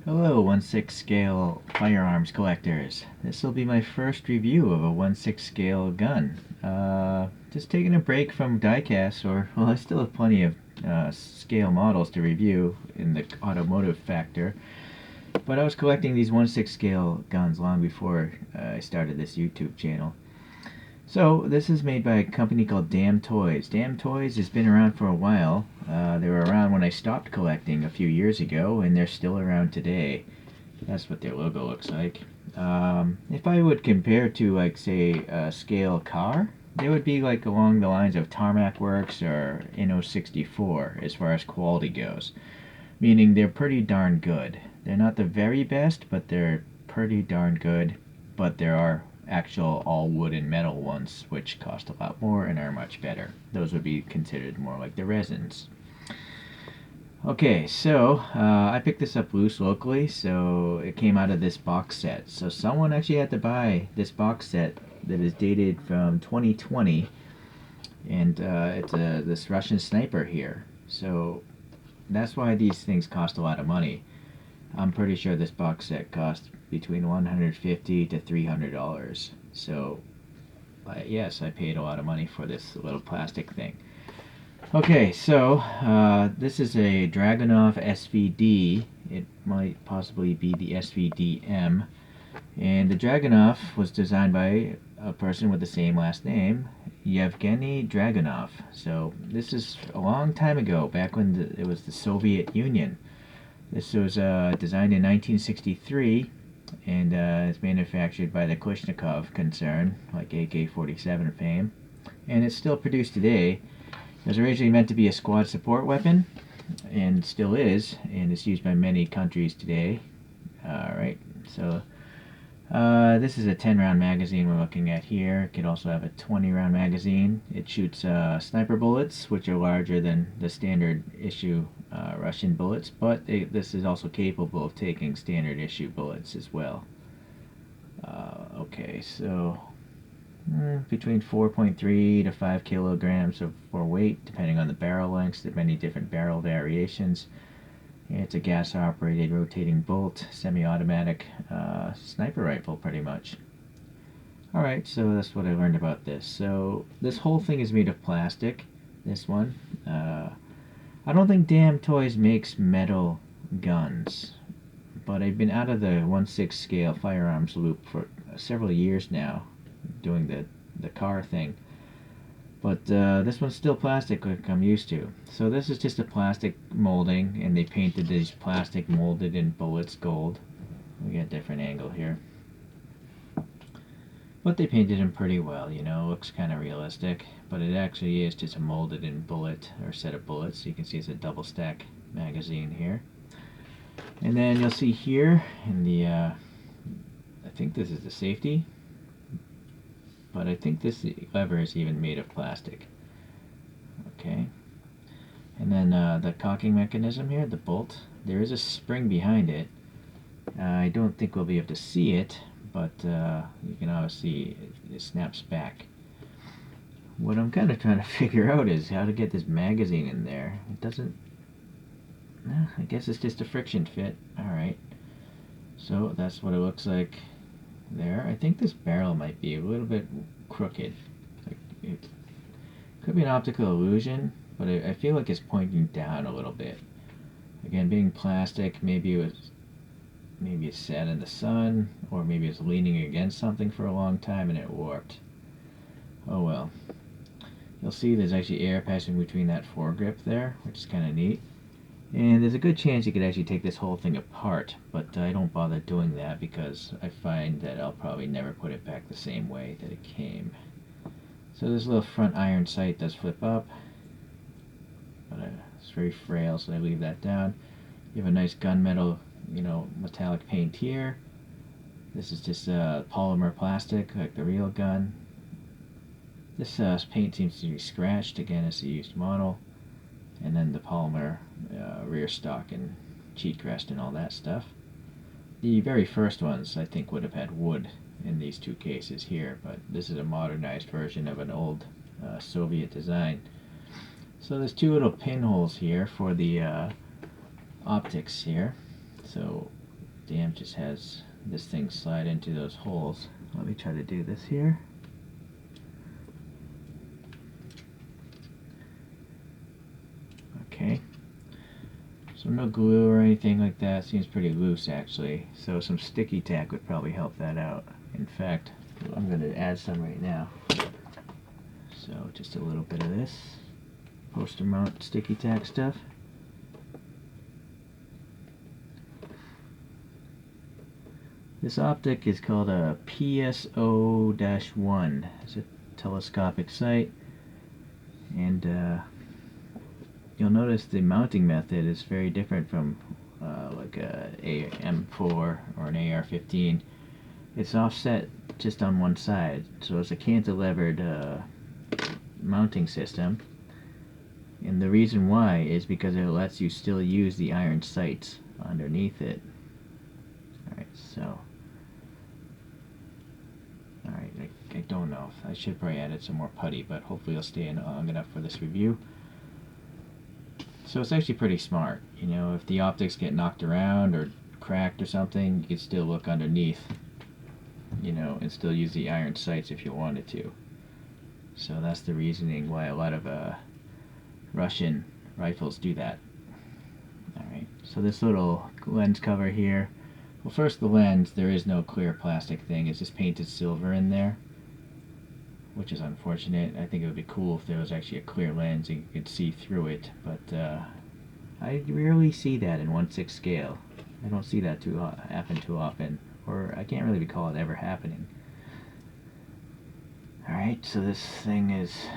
Hello, 1/6 scale firearms collectors. This will be my first review of a 1/6 scale gun. Just taking a break from diecast, well, I still have plenty of scale models to review in the automotive factor. But I was collecting these 1/6 scale guns long before I started this YouTube channel. So this is made by a company called DamToys. DamToys has been around for a while. They were around when I stopped collecting a few years ago, and they're still around today. That's what their logo looks like. If I would compare to, like, say, a scale car, they would be like along the lines of Tarmac Works or Inno 64 as far as quality goes. Meaning they're pretty darn good. They're not the very best, but they're pretty darn good. But there are actual all wood and metal ones which cost a lot more and are much better. Those would be considered more like the resins. Okay, so I picked this up loose locally, so it came out of this box set. So someone actually had to buy this box set that is dated from 2020, and it's this Russian Sniper here. So that's why these things cost a lot of money. I'm pretty sure this box set cost between $150 to $300. So, yes, I paid a lot of money for this little plastic thing. Okay, so this is a Dragunov SVD. It might possibly be the SVDM. And the Dragunov was designed by a person with the same last name, Yevgeny Dragunov. So this is a long time ago, back when it was the Soviet Union. This was designed in 1963, and it's manufactured by the Kalashnikov concern, like AK-47 fame. And it's still produced today. It was originally meant to be a squad support weapon, and still is, and it's used by many countries today. Alright, so this is a 10-round magazine we're looking at here. It could also have a 20-round magazine. It shoots sniper bullets, which are larger than the standard issue Russian bullets, but this is also capable of taking standard issue bullets as well. Okay, so between 4.3 to 5 kilograms for weight, depending on the barrel lengths. There are many different barrel variations. It's a gas-operated rotating bolt, semi-automatic sniper rifle, pretty much. Alright, so that's what I learned about this. So this whole thing is made of plastic, this one. I don't think DamToys makes metal guns, but I've been out of the 1/6 scale firearms loop for several years now, doing the car thing. But this one's still plastic like I'm used to. So this is just a plastic molding, and they painted these plastic molded in bullets gold. We get a different angle here. But they painted them pretty well, you know, looks kind of realistic. But it actually is just a molded in bullet, or set of bullets. So you can see it's a double stack magazine here. And then you'll see here in the, I think this is the safety. But I think this lever is even made of plastic. Okay. And then the cocking mechanism here, the bolt, there is a spring behind it. I don't think we'll be able to see it, but you can obviously it snaps back. What I'm kind of trying to figure out is how to get this magazine in there. It doesn't, I guess it's just a friction fit. Alright, so that's what it looks like there. I think this barrel might be a little bit crooked. It could be an optical illusion, but I feel like it's pointing down a little bit. Again, being plastic, maybe it sat in the sun, or maybe it's leaning against something for a long time and it warped. Oh well. You'll see there's actually air passing between that foregrip there, which is kind of neat. And there's a good chance you could actually take this whole thing apart, but I don't bother doing that because I find that I'll probably never put it back the same way that it came. So this little front iron sight does flip up, but it's very frail, so I leave that down. You have a nice gunmetal, you know, metallic paint here. This is just polymer plastic, like the real gun. This paint seems to be scratched, again it's a used model. And then the polymer rear stock and cheat crest and all that stuff. The very first ones I think would have had wood in these two cases here, but this is a modernized version of an old Soviet design. So there's two little pinholes here for the optics here. So Dam just has this thing slide into those holes. Let me try to do this here. Okay. So no glue or anything like that. Seems pretty loose actually. So some sticky tack would probably help that out. In fact, I'm going to add some right now. So just a little bit of this poster mount sticky tack stuff. This optic is called a PSO-1. It's a telescopic sight, and you'll notice the mounting method is very different from like a M4 or an AR-15. It's offset just on one side, so it's a cantilevered mounting system, and the reason why is because it lets you still use the iron sights underneath it. Alright, so I don't know. I should probably added some more putty, but hopefully it'll stay in long enough for this review. So it's actually pretty smart. You know, if the optics get knocked around or cracked or something, you can still look underneath, you know, and still use the iron sights if you wanted to. So that's the reasoning why a lot of Russian rifles do that. Alright, so this little lens cover here. Well, first the lens, there is no clear plastic thing. It's just painted silver in there, which is unfortunate. I think it would be cool if there was actually a clear lens and you could see through it, but I rarely see that in 1/6 scale. I don't see that happen too often, or I can't really recall it ever happening. Alright, so this thing is,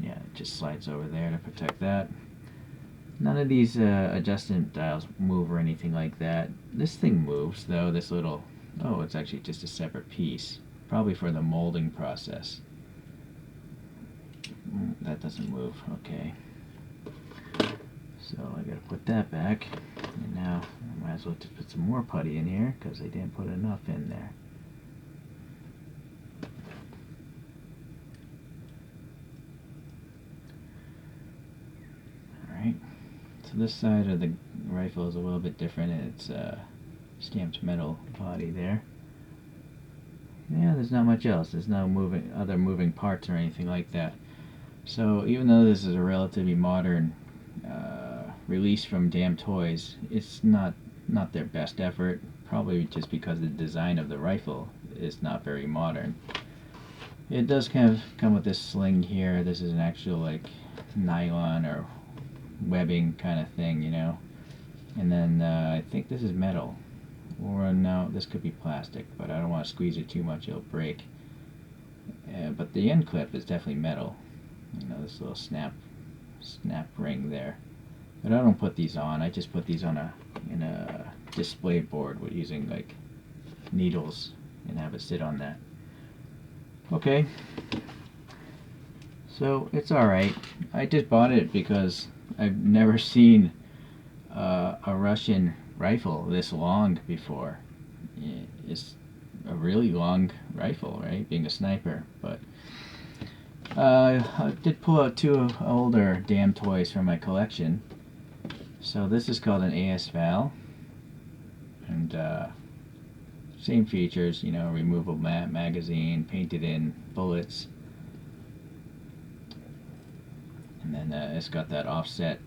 yeah, it just slides over there to protect that. None of these adjustment dials move or anything like that. This thing moves though, this little, oh, it's actually just a separate piece. Probably for the molding process. That doesn't move, okay. So I gotta put that back. And now I might as well just put some more putty in here because I didn't put enough in there. Alright. So this side of the rifle is a little bit different. It's stamped metal body there. Yeah, there's not much else. There's no other moving parts or anything like that. So even though this is a relatively modern release from DamToys, it's not their best effort. Probably just because the design of the rifle is not very modern. It does kind of come with this sling here. This is an actual like nylon or webbing kind of thing, you know. And then I think this is metal. Or no, this could be plastic, but I don't want to squeeze it too much, it'll break. But the end clip is definitely metal. You know, this little snap ring there. But I don't put these on. I just put these on in a display board with using like needles and have it sit on that. Okay. So it's alright. I just bought it because I've never seen a Russian rifle this long before. It's a really long rifle, right? Being a sniper, but I did pull out two older DamToys from my collection. So this is called an AS-Val, and same features, you know, removable magazine, painted in bullets, and then it's got that offset,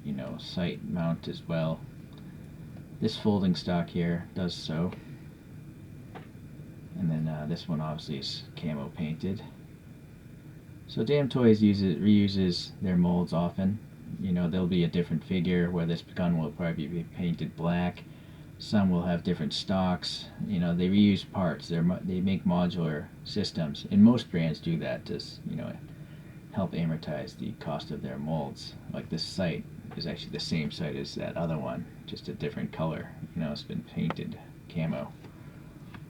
you know, sight mount as well. This folding stock here does so, and then this one obviously is camo painted. So DamToys reuses their molds often. You know, there'll be a different figure where this gun will probably be painted black. Some will have different stocks. You know, they reuse parts. They make modular systems, and most brands do that to, you know, help amortize the cost of their molds. Like this sight is actually the same sight as that other one, just a different color. You know, it's been painted camo.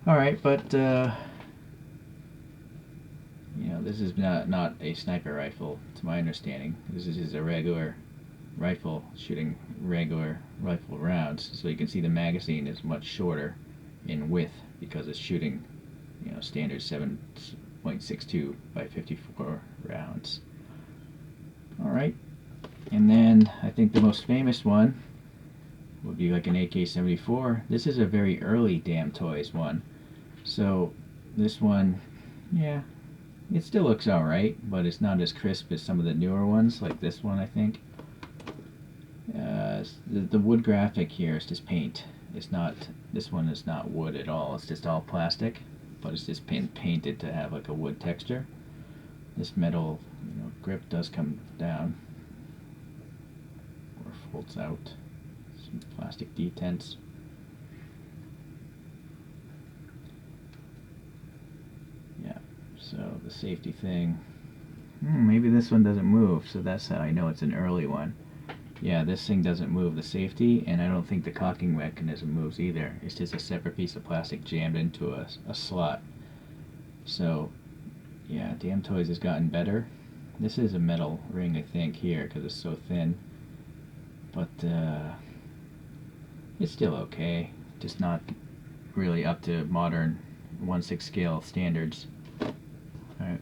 Alright, but you know, this is not a sniper rifle, to my understanding. This is just a regular rifle shooting regular rifle rounds. So you can see the magazine is much shorter in width because it's shooting, you know, standard 7.62 by 54 rounds. Alright, and then I think the most famous one would be like an AK-74. This is a very early DamToys one. So this one, yeah, it still looks alright, but it's not as crisp as some of the newer ones, like this one, I think. The wood graphic here is just paint. It's not, this one is not wood at all. It's just all plastic, but it's just painted to have like a wood texture. This metal, grip does come down or folds out. Some plastic detents. Yeah, so the safety thing. Maybe this one doesn't move, so that's how I know it's an early one. Yeah, this thing doesn't move, the safety, and I don't think the cocking mechanism moves either. It's just a separate piece of plastic jammed into a slot. So, yeah, DamToys has gotten better. This is a metal ring, I think, here, because it's so thin. But, it's still okay. Just not really up to modern 1/6 scale standards. Alright.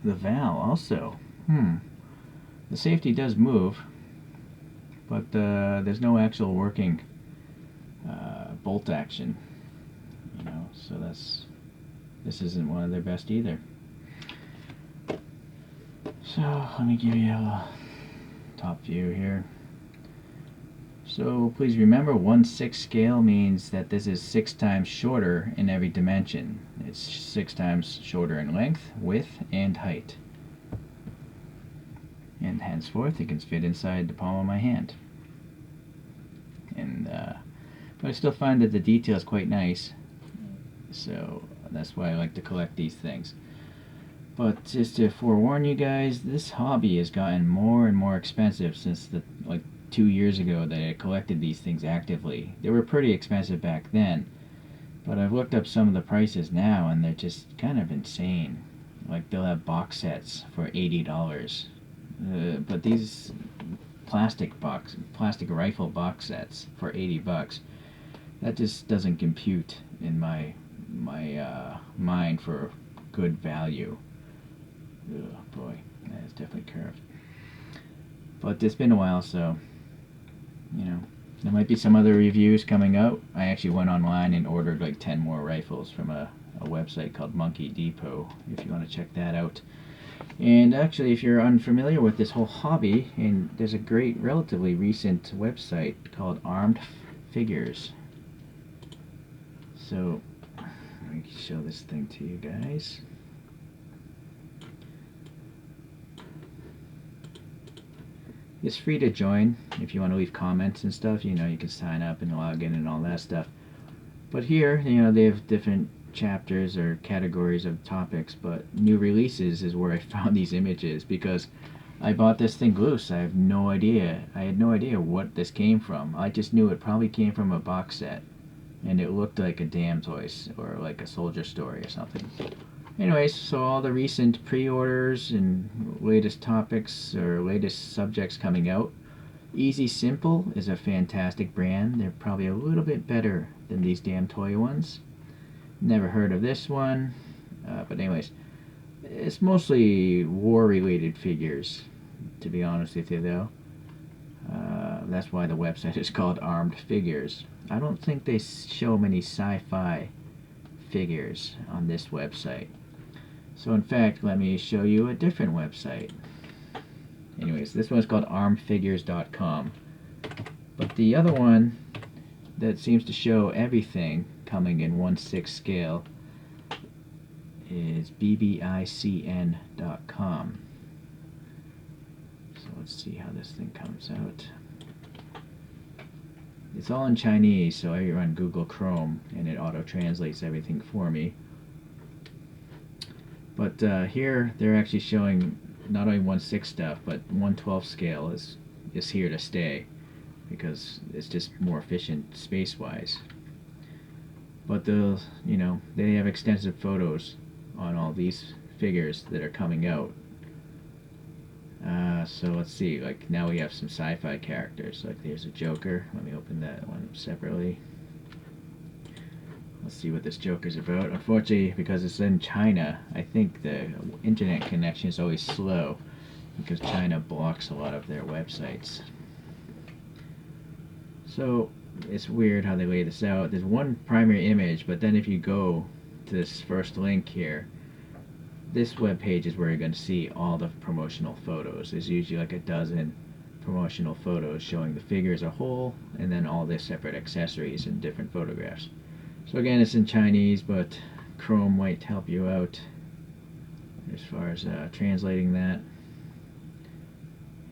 The valve, also. The safety does move, but there's no actual working bolt action, so this isn't one of their best either. So let me give you a top view here. So please remember, 1/6 scale means that this is 6 times shorter in every dimension. It's 6 times shorter in length, width, and height. And henceforth it can fit inside the palm of my hand. And but I still find that the detail is quite nice, so that's why I like to collect these things. But just to forewarn you guys, this hobby has gotten more and more expensive since like 2 years ago that I collected these things actively. They were pretty expensive back then, but I've looked up some of the prices now and they're just kind of insane. Like they'll have box sets for $80. But these plastic rifle box sets for $80, that just doesn't compute in my mind for good value. Oh boy, that is definitely curved. But it's been a while, so there might be some other reviews coming out. I actually went online and ordered like 10 more rifles from a website called Monkey Depot, if you want to check that out. And actually, if you're unfamiliar with this whole hobby, and there's a great, relatively recent website called Armed Figures. So, let me show this thing to you guys. It's free to join if you want to leave comments and stuff. You can sign up and log in and all that stuff. But here, they have different chapters or categories of topics, but new releases is where I found these images, because I bought this thing loose. I had no idea what this came from. I just knew it probably came from a box set, and it looked like a DamToys or like a Soldier Story or something. Anyways, so all the recent pre-orders and latest topics or latest subjects coming out. Easy Simple is a fantastic brand. They're probably a little bit better than these DamToy ones. Never heard of this one, but anyways, it's mostly war-related figures, to be honest with you, though. That's why the website is called Armed Figures. I don't think they show many sci-fi figures on this website. So in fact, let me show you a different website. Anyways, this one's called armedfigures.com. But the other one that seems to show everything coming in 1/6 scale is bbicn.com. So let's see how this thing comes out. It's all in Chinese, so I run Google Chrome and it auto-translates everything for me. But here they're actually showing not only 1/6 stuff, but 1/12 scale is here to stay, because it's just more efficient space-wise. But they have extensive photos on all these figures that are coming out. So let's see, like now we have some sci-fi characters. Like there's a Joker. Let me open that one separately. Let's see what this Joker's about. Unfortunately, because it's in China, I think the internet connection is always slow, because China blocks a lot of their websites. So it's weird how they lay this out. There's one primary image, but then if you go to this first link here, this web page is where you're going to see all the promotional photos. There's usually like a dozen promotional photos showing the figure as a whole, and then all the separate accessories and different photographs. So again, it's in Chinese, but Chrome might help you out as far as translating that.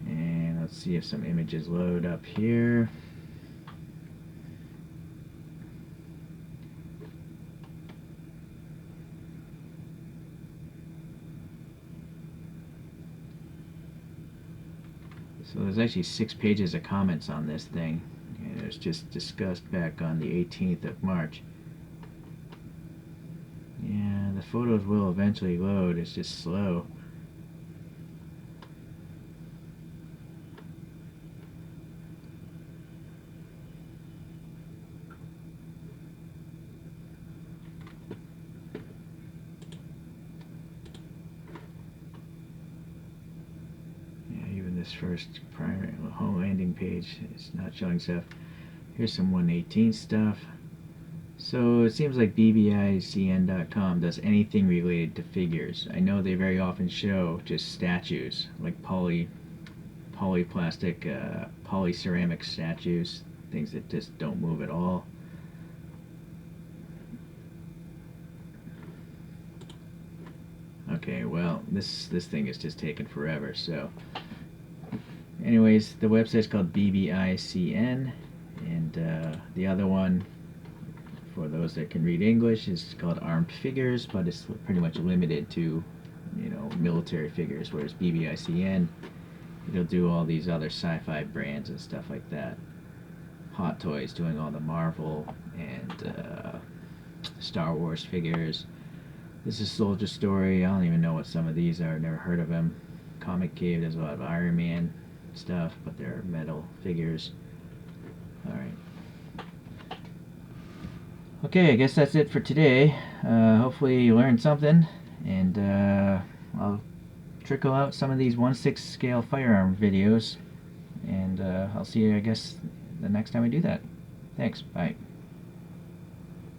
And let's see if some images load up here. So there's actually 6 pages of comments on this thing, and it was just discussed back on the 18th of March. Yeah, the photos will eventually load, it's just slow. This first primary home landing page is not showing stuff. Here's some 118 stuff. So it seems like bbicn.com does anything related to figures. I know they very often show just statues, like polyplastic, polyceramic statues, things that just don't move at all. Okay, well, this thing is just taking forever, so anyways, the website's called BBICN, and the other one, for those that can read English, is called Armed Figures, but it's pretty much limited to, you know, military figures, whereas BBICN, it'll do all these other sci-fi brands and stuff like that. Hot Toys doing all the Marvel and Star Wars figures. This is Soldier Story. I don't even know what some of these are. Never heard of them. Comic Cave does a lot of Iron Man stuff, but they're metal figures. Alright. Okay, I guess that's it for today. Hopefully you learned something, and I'll trickle out some of these 1/6 scale firearm videos, and I'll see you, I guess, the next time I do that. Thanks. Bye.